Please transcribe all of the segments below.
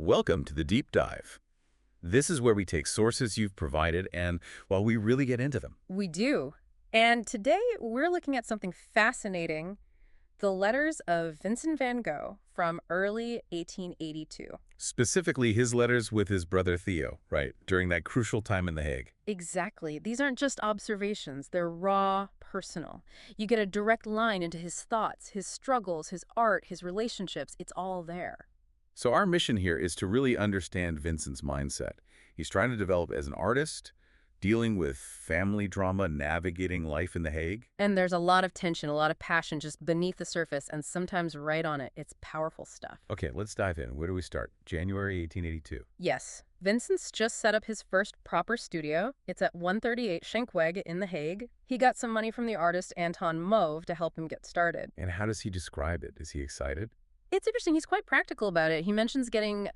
Welcome to the Deep Dive. This is where we take sources you've provided and, well, we really get into them. We do. And today we're looking at something fascinating, the letters of Vincent van Gogh from early 1882. Specifically, his letters with his brother Theo, right, during that crucial time in The Hague. Exactly. These aren't just observations. They're raw, personal. You get a direct line into his thoughts, his struggles, his art, his relationships. It's all there. So our mission here is to really understand Vincent's mindset. He's trying to develop as an artist, dealing with family drama, navigating life in The Hague. And there's a lot of tension, a lot of passion just beneath the surface, and sometimes right on it. It's powerful stuff. Okay, let's dive in. Where do we start? January 1882. Yes. Vincent's just set up his first proper studio. It's at 138 Schenkweg in The Hague. He got some money from the artist Anton Mauve to help him get started. And how does he describe it? Is he excited? It's interesting. He's quite practical about it. He mentions getting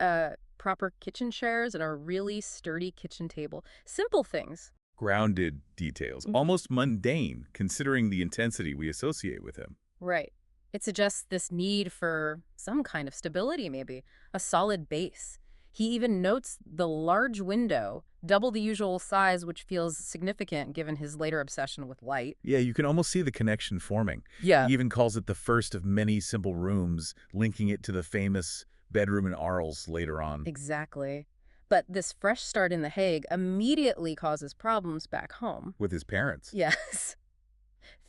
proper kitchen chairs and a really sturdy kitchen table. Simple things. Grounded details, almost mundane, considering the intensity we associate with him. Right. It suggests this need for some kind of stability, maybe, a solid base. He even notes the large window, double the usual size, which feels significant given his later obsession with light. Yeah, you can almost see the connection forming. Yeah. He even calls it the first of many simple rooms, linking it to the famous bedroom in Arles later on. Exactly. But this fresh start in The Hague immediately causes problems back home. With his parents. Yes.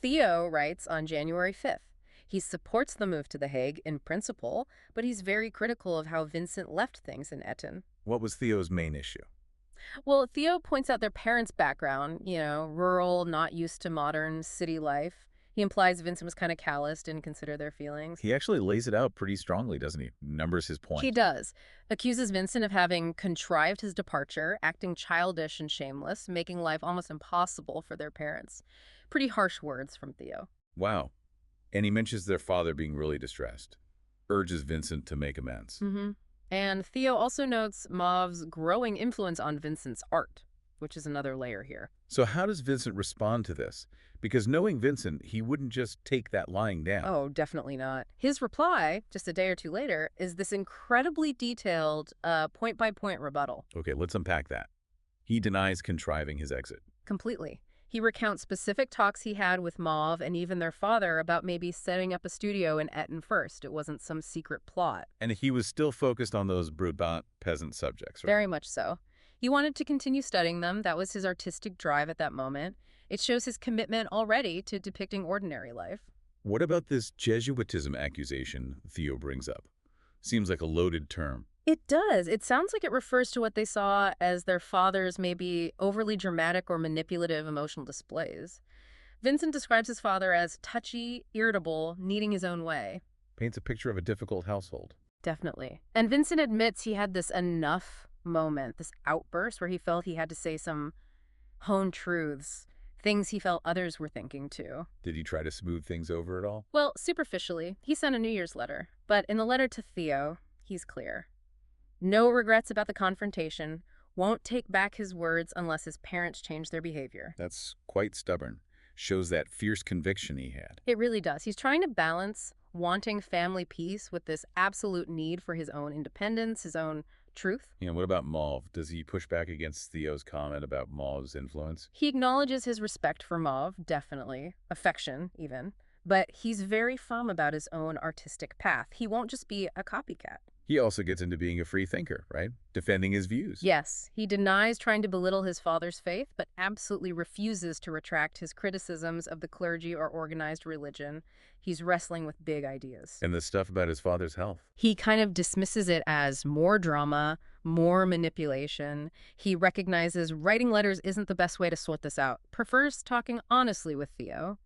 Theo writes on January 5th. He supports the move to The Hague in principle, but he's very critical of how Vincent left things in Etten. What was Theo's main issue? Well, Theo points out their parents' background, rural, not used to modern city life. He implies Vincent was kind of callous, didn't consider their feelings. He actually lays it out pretty strongly, doesn't he? Numbers his point. He does. Accuses Vincent of having contrived his departure, acting childish and shameless, making life almost impossible for their parents. Pretty harsh words from Theo. Wow. And he mentions their father being really distressed. Urges Vincent to make amends. And Theo also notes Mauve's growing influence on Vincent's art, which is another layer here. So how does Vincent respond to this? Because knowing Vincent, he wouldn't just take that lying down. Oh, definitely not. His reply, just a day or two later, is this incredibly detailed, point-by-point rebuttal. Okay, let's unpack that. He denies contriving his exit. Completely. He recounts specific talks he had with Mauve and even their father about maybe setting up a studio in Etten first. It wasn't some secret plot. And he was still focused on those Brabant peasant subjects, right? Very much so. He wanted to continue studying them. That was his artistic drive at that moment. It shows his commitment already to depicting ordinary life. What about this Jesuitism accusation Theo brings up? Seems like a loaded term. It does. It sounds like it refers to what they saw as their father's maybe overly dramatic or manipulative emotional displays. Vincent describes his father as touchy, irritable, needing his own way. Paints a picture of a difficult household. Definitely. And Vincent admits he had this enough moment, this outburst where he felt he had to say some honed truths, things he felt others were thinking too. Did he try to smooth things over at all? Well, superficially, he sent a New Year's letter. But in the letter to Theo, he's clear. No regrets about the confrontation, won't take back his words unless his parents change their behavior. That's quite stubborn. Shows that fierce conviction he had. It really does. He's trying to balance wanting family peace with this absolute need for his own independence, his own truth. What about Mauve? Does he push back against Theo's comment about Mauve's influence? He acknowledges his respect for Mauve, definitely, affection even, but he's very firm about his own artistic path. He won't just be a copycat. He also gets into being a free thinker, right? Defending his views. Yes, he denies trying to belittle his father's faith, but absolutely refuses to retract his criticisms of the clergy or organized religion. He's wrestling with big ideas. And the stuff about his father's health. He kind of dismisses it as more drama, more manipulation. He recognizes writing letters isn't the best way to sort this out, prefers talking honestly with Theo.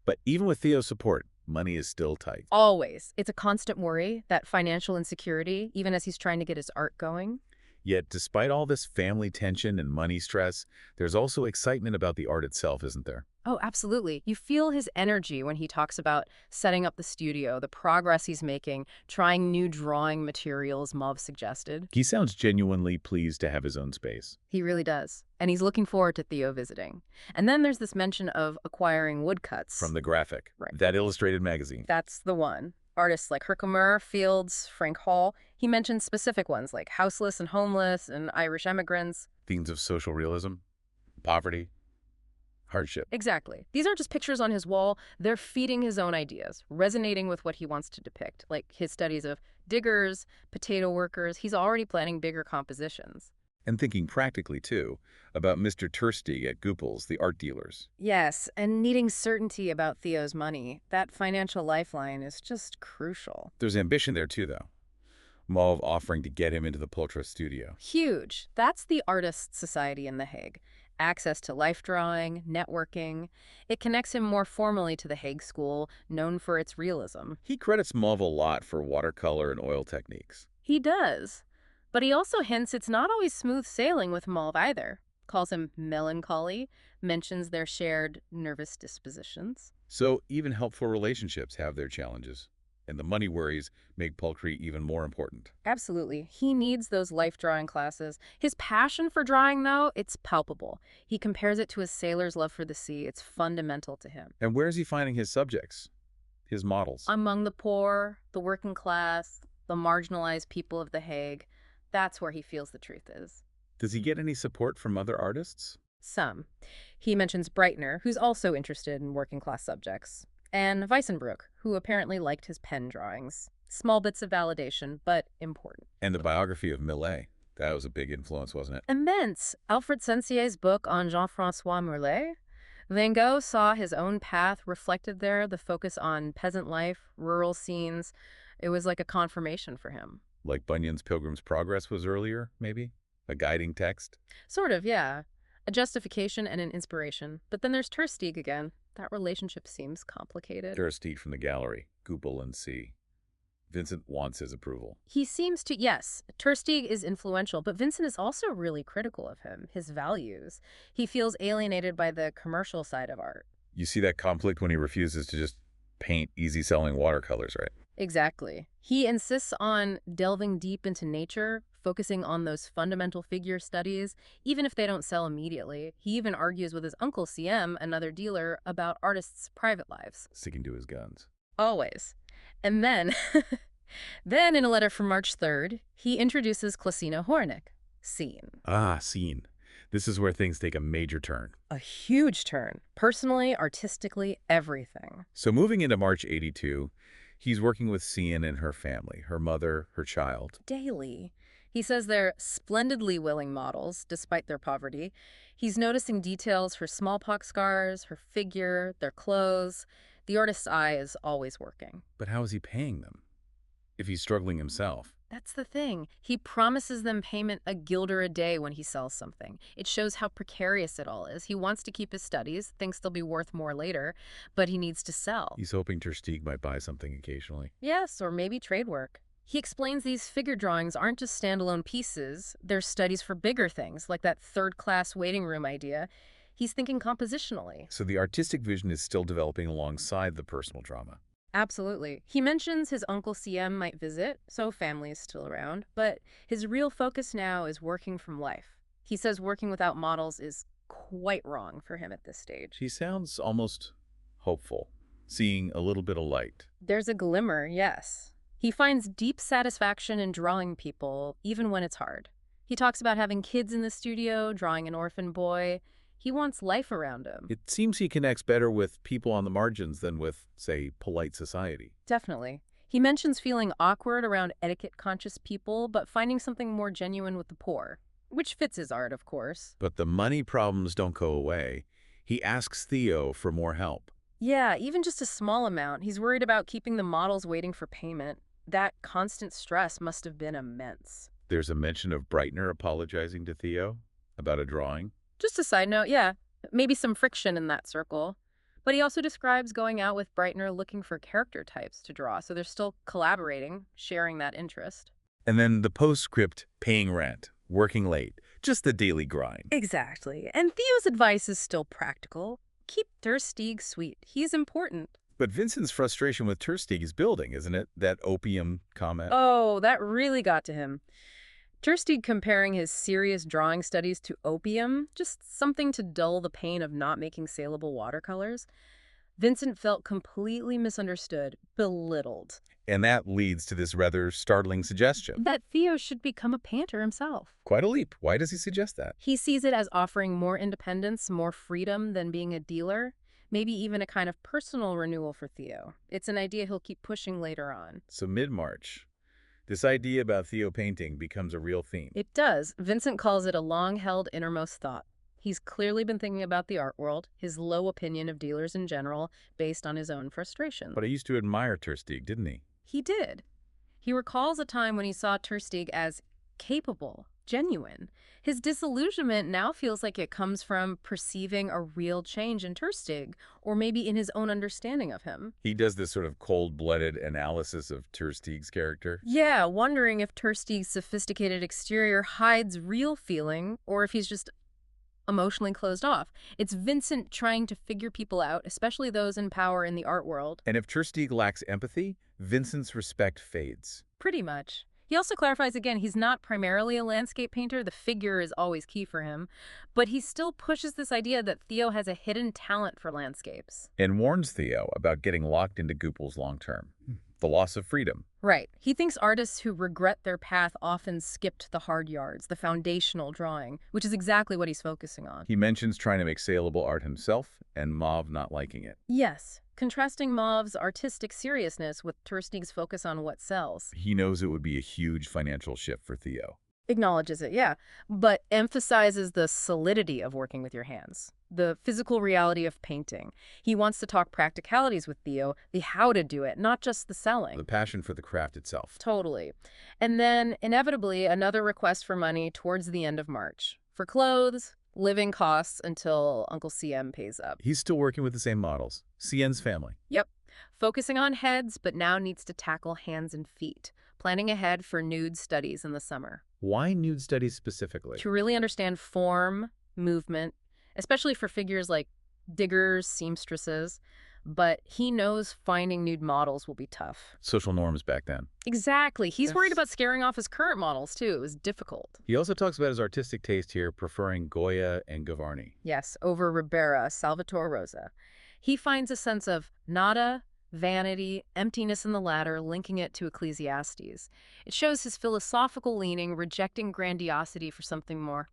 But even with Theo's support, money is still tight. Always. It's a constant worry, that financial insecurity, even as he's trying to get his art going. Yet, despite all this family tension and money stress, there's also excitement about the art itself, isn't there? Oh, absolutely. You feel his energy when he talks about setting up the studio, the progress he's making, trying new drawing materials Mauve suggested. He sounds genuinely pleased to have his own space. He really does. And he's looking forward to Theo visiting. And then there's this mention of acquiring woodcuts. From the Graphic, Right. that illustrated magazine. That's the one. Artists like Herkimer, Fields, Frank Hall. He mentions specific ones like houseless and homeless and Irish emigrants. Themes of social realism, poverty, hardship. Exactly. These aren't just pictures on his wall. They're feeding his own ideas, resonating with what he wants to depict, like his studies of diggers, potato workers. He's already planning bigger compositions. And thinking practically, too, about Mr. Tursteig at Goupil's, the art dealers. Yes, and needing certainty about Theo's money. That financial lifeline is just crucial. There's ambition there, too, though. Mauve offering to get him into the Poltra studio. Huge. That's the Artists' Society in The Hague. Access to life drawing, networking. It connects him more formally to the Hague School, known for its realism. He credits Mauve a lot for watercolor and oil techniques. He does. But he also hints it's not always smooth sailing with Mauve either. Calls him melancholy, mentions their shared nervous dispositions. So even helpful relationships have their challenges. And the money worries make poultry even more important. Absolutely. He needs those life drawing classes. His passion for drawing, though, it's palpable. He compares it to a sailor's love for the sea. It's fundamental to him. And where is he finding his subjects? His models? Among the poor, the working class, the marginalized people of The Hague, that's where he feels the truth is. Does he get any support from other artists? Some. He mentions Breitner, who's also interested in working class subjects, and Weissenbruck, who apparently liked his pen drawings. Small bits of validation, but important. And the biography of Millet. That was a big influence, wasn't it? Immense. Alfred Sensier's book on Jean-Francois Millet. Van Gogh saw his own path reflected there, the focus on peasant life, rural scenes. It was like a confirmation for him. Like Bunyan's Pilgrim's Progress was earlier, maybe? A guiding text? Sort of, yeah. A justification and an inspiration. But then there's Tursteig again. That relationship seems complicated. Tursteig from the gallery, Goupil and C. Vincent wants his approval. He seems to, yes, Tursteig is influential, but Vincent is also really critical of him, his values. He feels alienated by the commercial side of art. You see that conflict when he refuses to just paint easy-selling watercolors, right? Exactly. He insists on delving deep into nature, focusing on those fundamental figure studies, even if they don't sell immediately. He even argues with his uncle CM, another dealer, about artists' private lives. Sticking to his guns. Always. And then, then in a letter from March 3rd, he introduces Clasina Hornick, Scene. Ah, scene. This is where things take a major turn. A huge turn. Personally, artistically, everything. So moving into March 82, he's working with Cian and her family, her mother, her child. Daily. He says they're splendidly willing models, despite their poverty. He's noticing details, her smallpox scars, her figure, their clothes. The artist's eye is always working. But how is he paying them? If he's struggling himself. That's the thing. He promises them payment a guilder a day when he sells something. It shows how precarious it all is. He wants to keep his studies, thinks they'll be worth more later, but he needs to sell. He's hoping Tursteig might buy something occasionally. Yes, or maybe trade work. He explains these figure drawings aren't just standalone pieces. They're studies for bigger things, like that third-class waiting room idea. He's thinking compositionally. So the artistic vision is still developing alongside the personal drama. Absolutely. He mentions his uncle CM might visit, so family is still around, but his real focus now is working from life. He says working without models is quite wrong for him at this stage. He sounds almost hopeful, seeing a little bit of light. There's a glimmer, yes. He finds deep satisfaction in drawing people, even when it's hard. He talks about having kids in the studio, drawing an orphan boy. He wants life around him. It seems he connects better with people on the margins than with, say, polite society. Definitely. He mentions feeling awkward around etiquette-conscious people, but finding something more genuine with the poor, which fits his art, of course. But the money problems don't go away. He asks Theo for more help. Yeah, even just a small amount. He's worried about keeping the models waiting for payment. That constant stress must have been immense. There's a mention of Breitner apologizing to Theo about a drawing. Just a side note, yeah, maybe some friction in that circle. But he also describes going out with Breitner looking for character types to draw, so they're still collaborating, sharing that interest. And then the postscript, paying rent, working late, just the daily grind. Exactly. And Theo's advice is still practical. Keep Tursteig sweet. He's important. But Vincent's frustration with Tursteig is building, isn't it? That opium comment. Oh, that really got to him. Tursteig comparing his serious drawing studies to opium, just something to dull the pain of not making saleable watercolors. Vincent felt completely misunderstood, belittled. And that leads to this rather startling suggestion. That Theo should become a painter himself. Quite a leap. Why does he suggest that? He sees it as offering more independence, more freedom than being a dealer, maybe even a kind of personal renewal for Theo. It's an idea he'll keep pushing later on. So mid-March, this idea about Theo painting becomes a real theme. It does. Vincent calls it a long-held innermost thought. He's clearly been thinking about the art world, his low opinion of dealers in general, based on his own frustration. But he used to admire Tersteeg, didn't he? He did. He recalls a time when he saw Tersteeg as capable, genuine. His disillusionment now feels like it comes from perceiving a real change in Tersteeg, or maybe in his own understanding of him. He does this sort of cold-blooded analysis of Tersteeg's character. Yeah, wondering if Tersteeg's sophisticated exterior hides real feeling, or if he's just emotionally closed off. It's Vincent trying to figure people out, especially those in power in the art world. And if Tersteeg lacks empathy, Vincent's respect fades. Pretty much. He also clarifies again, he's not primarily a landscape painter. The figure is always key for him. But he still pushes this idea that Theo has a hidden talent for landscapes. And warns Theo about getting locked into Goupil's long-term. The loss of freedom. Right. He thinks artists who regret their path often skipped the hard yards, the foundational drawing, which is exactly what he's focusing on. He mentions trying to make saleable art himself and Mauve not liking it. Yes. Contrasting Mauve's artistic seriousness with Tersteeg's focus on what sells. He knows it would be a huge financial shift for Theo. Acknowledges it, yeah, but emphasizes the solidity of working with your hands, the physical reality of painting. He wants to talk practicalities with Theo, the how to do it, not just the selling. The passion for the craft itself. Totally. And then, inevitably, another request for money towards the end of March. For clothes, living costs until Uncle CM pays up. He's still working with the same models. CN's family. Yep. Focusing on heads, but now needs to tackle hands and feet. Planning ahead for nude studies in the summer. Why nude studies specifically? To really understand form, movement, especially for figures like diggers, seamstresses. But he knows finding nude models will be tough. Social norms back then. Exactly. He's Yes. worried about scaring off his current models, too. It was difficult. He also talks about his artistic taste here, preferring Goya and Gavarni. Yes, over Ribera, Salvatore Rosa. He finds a sense of nada, vanity, emptiness in the latter, linking it to Ecclesiastes. It shows his philosophical leaning, rejecting grandiosity for something more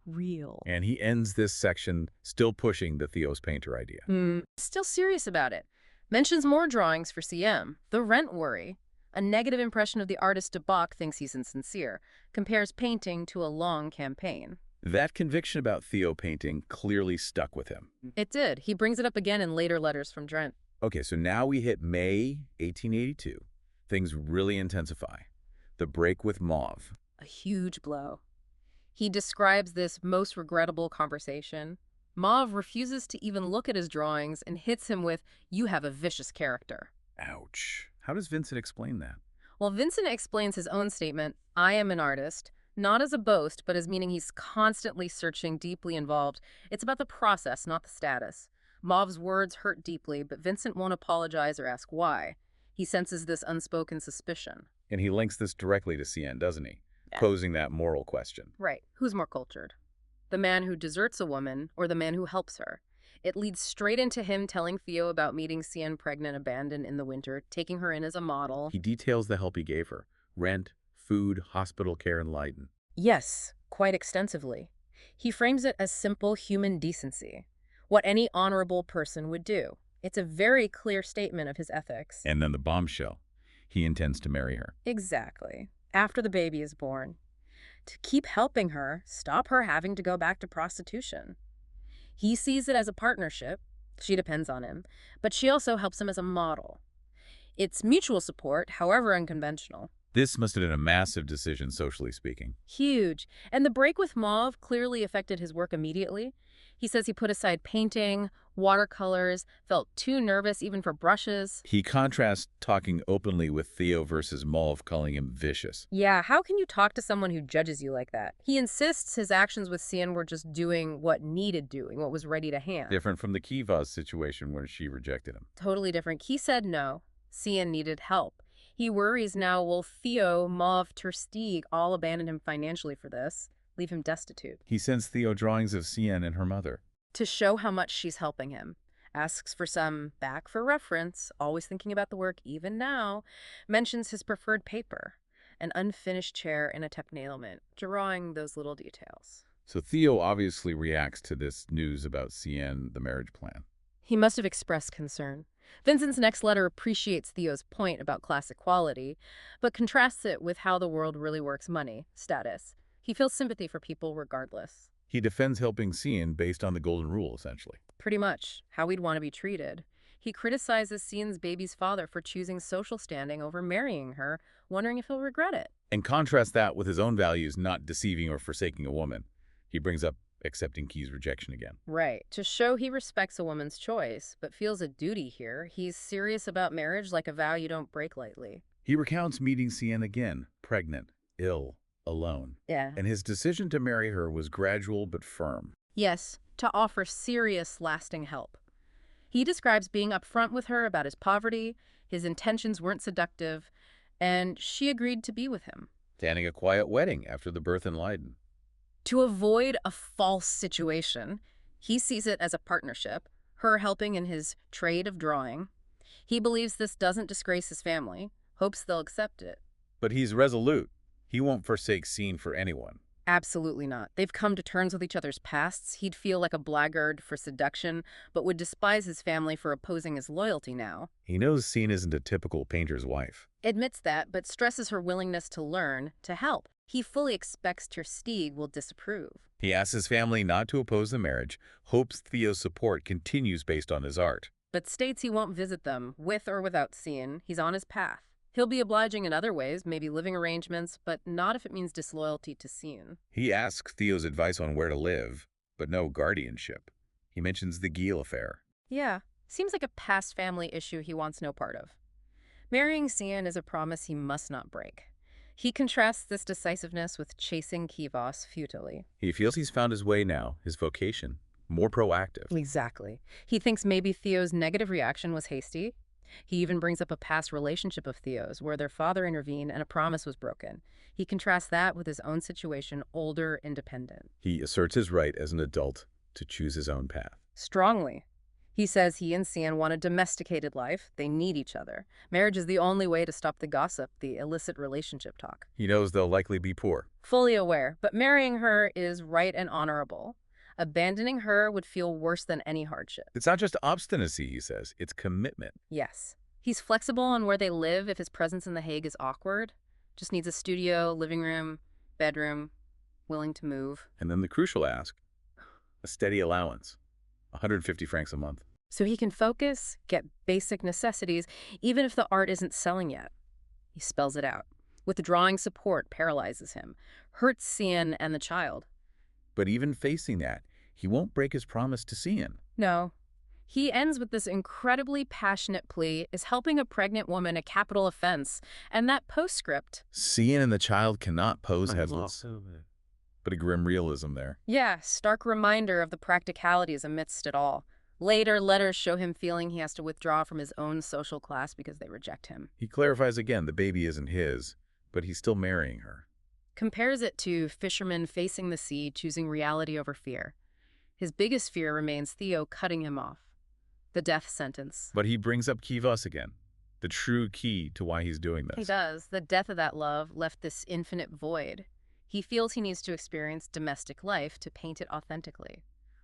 real. And he ends this section still pushing the Theo's painter idea. Still serious about it. Mentions more drawings for CM. The rent worry. A negative impression of the artist Debach thinks he's insincere. Compares painting to a long campaign. That conviction about Theo painting clearly stuck with him. It did. He brings it up again in later letters from Drent. Okay, so now we hit May 1882. Things really intensify. The break with Mauve. A huge blow. He describes this most regrettable conversation. Mauve refuses to even look at his drawings and hits him with, "You have a vicious character." Ouch. How does Vincent explain that? Well, Vincent explains his own statement, "I am an artist," not as a boast, but as meaning he's constantly searching, deeply involved. It's about the process, not the status. Mauve's words hurt deeply, but Vincent won't apologize or ask why. He senses this unspoken suspicion. And he links this directly to CN, doesn't he? Yeah. Posing that moral question. Right. Who's more cultured? The man who deserts a woman or the man who helps her? It leads straight into him telling Theo about meeting CN pregnant, abandoned in the winter, taking her in as a model. He details the help he gave her. Rent, food, hospital care, and Leiden. Yes, quite extensively. He frames it as simple human decency. What any honorable person would do. It's a very clear statement of his ethics. And then the bombshell. He intends to marry her. Exactly. After the baby is born. To keep helping her, stop her having to go back to prostitution. He sees it as a partnership. She depends on him. But she also helps him as a model. It's mutual support, however unconventional. This must have been a massive decision, socially speaking. Huge. And the break with Mauve clearly affected his work immediately. He says he put aside painting, watercolors, felt too nervous even for brushes. He contrasts talking openly with Theo versus Mauve, calling him vicious. Yeah, how can you talk to someone who judges you like that? He insists his actions with Cian were just doing what needed doing, what was ready to hand. Different from the Kivas situation where she rejected him. Totally different. He said no. Cian needed help. He worries now, will Theo, Mauve, Tersteeg all abandon him financially for this, leave him destitute? He sends Theo drawings of Cian and her mother. To show how much she's helping him. Asks for some back for reference, always thinking about the work even now, mentions his preferred paper, an unfinished chair and a technailment, drawing those little details. So Theo obviously reacts to this news about CN, the marriage plan. He must have expressed concern. Vincent's next letter appreciates Theo's point about class equality, but contrasts it with how the world really works money, status. He feels sympathy for people regardless. He defends helping CN based on the golden rule, essentially. Pretty much how we'd want to be treated. He criticizes Cian's baby's father for choosing social standing over marrying her, wondering if he'll regret it. And contrast that with his own values, not deceiving or forsaking a woman. He brings up accepting Key's rejection again. Right. To show he respects a woman's choice, but feels a duty here, he's serious about marriage like a vow you don't break lightly. He recounts meeting CN again, pregnant, ill, alone. Yeah. And his decision to marry her was gradual but firm. Yes, to offer serious, lasting help. He describes being upfront with her about his poverty, his intentions weren't seductive, and she agreed to be with him. Planning a quiet wedding after the birth in Leiden. To avoid a false situation, he sees it as a partnership, her helping in his trade of drawing. He believes this doesn't disgrace his family, hopes they'll accept it. But he's resolute. He won't forsake CN for anyone. Absolutely not. They've come to terms with each other's pasts. He'd feel like a blackguard for seduction, but would despise his family for opposing his loyalty now. He knows CN isn't a typical painter's wife. Admits that, but stresses her willingness to learn, to help. He fully expects Ter Steeg will disapprove. He asks his family not to oppose the marriage, hopes Theo's support continues based on his art. But states he won't visit them, with or without CN. He's on his path. He'll be obliging in other ways, maybe living arrangements, but not if it means disloyalty to CN. He asks Theo's advice on where to live, but no guardianship. He mentions the Giel affair. Yeah, seems like a past family issue he wants no part of. Marrying CN is a promise he must not break. He contrasts this decisiveness with chasing Kivas futilely. He feels he's found his way now, his vocation, more proactive. Exactly. He thinks maybe Theo's negative reaction was hasty. He even brings up a past relationship of Theo's where their father intervened and a promise was broken. He contrasts that with his own situation, older, independent. He asserts his right as an adult to choose his own path. Strongly. He says he and CN want a domesticated life. They need each other. Marriage is the only way to stop the gossip, the illicit relationship talk. He knows they'll likely be poor. Fully aware, but marrying her is right and honorable. Abandoning her would feel worse than any hardship. It's not just obstinacy, he says. It's commitment. Yes. He's flexible on where they live if his presence in The Hague is awkward. Just needs a studio, living room, bedroom, willing to move. And then the crucial ask, a steady allowance, 150 francs a month. So he can focus, get basic necessities, even if the art isn't selling yet. He spells it out. Withdrawing support paralyzes him, hurts CN and the child. But even facing that, he won't break his promise to CN. No. He ends with this incredibly passionate plea, is helping a pregnant woman a capital offense, and that postscript. CN and the child cannot pose headless. But a grim realism there. Yeah, stark reminder of the practicalities amidst it all. Later, letters show him feeling he has to withdraw from his own social class because they reject him. He clarifies again the baby isn't his, but he's still marrying her. Compares it to fishermen facing the sea, choosing reality over fear. His biggest fear remains Theo cutting him off. The death sentence. But he brings up Kivas again, the true key to why he's doing this. He does. The death of that love left this infinite void. He feels he needs to experience domestic life to paint it authentically.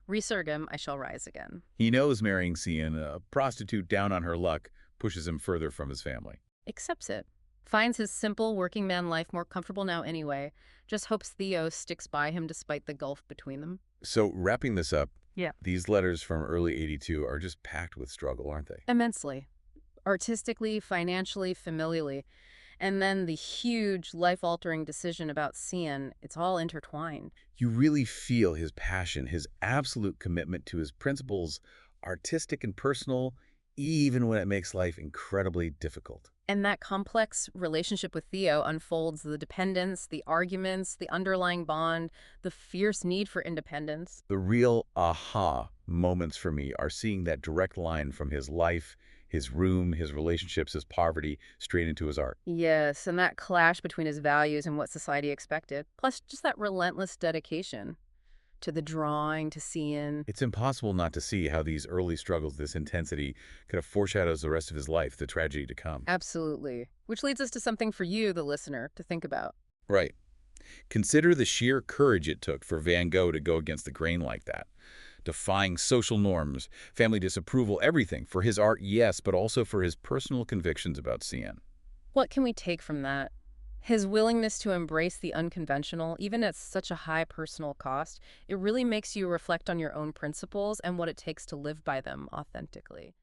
Resurgam, I shall rise again. He knows marrying CN, a prostitute down on her luck, pushes him further from his family. Accepts it. Finds his simple working man life more comfortable now anyway. Just hopes Theo sticks by him despite the gulf between them. So wrapping this up, Yeah. These letters from early '82 are just packed with struggle, aren't they? Immensely. Artistically, financially, familially. And then the huge, life-altering decision about CN, it's all intertwined. You really feel his passion, his absolute commitment to his principles, artistic and personal, even when it makes life incredibly difficult. And that complex relationship with Theo unfolds the dependence, the arguments, the underlying bond, the fierce need for independence. The real aha moments for me are seeing that direct line from his life, his room, his relationships, his poverty, straight into his art. Yes, and that clash between his values and what society expected. Plus, just that relentless dedication. to the drawing, to seeing. It's impossible not to see how these early struggles, this intensity, kind of foreshadows the rest of his life, the tragedy to come. Absolutely. Which leads us to something for you, the listener, to think about. Right. Consider the sheer courage it took for Van Gogh to go against the grain like that, defying social norms, family disapproval, everything for his art, yes, but also for his personal convictions about seeing. What can we take from that? His willingness to embrace the unconventional, even at such a high personal cost, it really makes you reflect on your own principles and what it takes to live by them authentically.